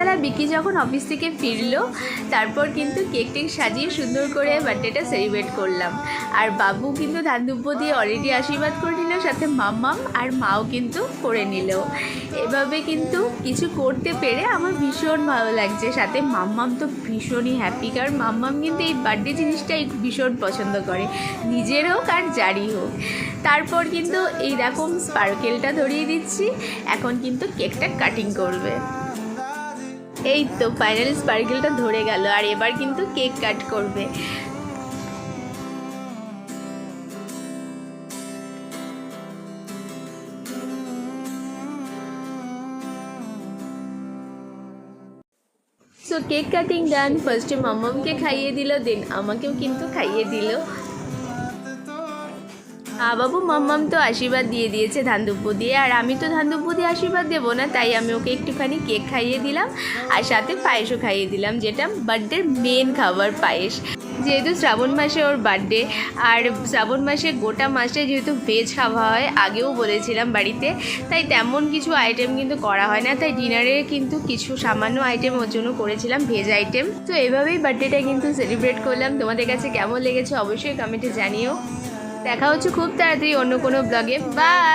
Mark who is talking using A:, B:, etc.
A: বেলা বিকি যখন অফিস থেকে ফিরলো তারপর কিন্তু কেক টেক সাজিয়ে সুন্দর করে বার্থডেটা সেলিব্রেট করলাম। আর বাবু কিন্তু ধান দুব্য দিয়ে অলরেডি আশীর্বাদ করে নিল, সাথে মাম্মাম আর মাও কিন্তু করে নিল। এভাবে কিন্তু কিছু করতে পেরে আমার ভীষণ ভালো লাগছে। সাথে মাম্মাম তো ভীষণই হ্যাপি, কারণ মাম্মাম কিন্তু এই বার্থডে জিনিসটাই ভীষণ পছন্দ করে, নিজের হোক আর যারই হোক। তারপর কিন্তু এইরকম স্পার্কেলটা ধরিয়ে দিচ্ছি, এখন কিন্তু কেকটা কাটিং করবে। এই তো ফাইনাল স্পার্কেলটা ধরে গেল, আর এবার কিন্তু কেক কাট করবে। সো কেক কাটিং ডান। ফার্স্টে মাম্মামকে খাইয়ে দিল, দেন আমাকেও কিন্তু খাইয়ে দিল। বাবু মাম্মাম তো আশীর্বাদ দিয়ে দিয়েছে ধান দুব্য দিয়ে, আর আমি তো ধান দুব্য দিয়ে আশীর্বাদ দেবো না, তাই আমি ওকে একটুখানি কেক খাইয়ে দিলাম আর সাথে পায়েসও খাইয়ে দিলাম, যেটা বার্থডের মেন খাবার পায়েস। যেহেতু শ্রাবণ মাসে ওর বার্থডে, আর শ্রাবণ মাসে গোটা মাসে যেহেতু ভেজ খাওয়া হয়, আগেও বলেছিলাম বাড়িতে, তাই তেমন কিছু আইটেম কিন্তু করা হয় না। তাই ডিনারে কিন্তু কিছু সামান্য আইটেম ওর জন্য করেছিলাম, ভেজ আইটেম। তো এভাবেই বার্থডেটা কিন্তু সেলিব্রেট করলাম। তোমাদের কাছে কেমন লেগেছে অবশ্যই কমেন্টে জানিও। দেখা হচ্ছে খুব তাড়াতাড়ি অন্য কোনো ব্লগে। বাই।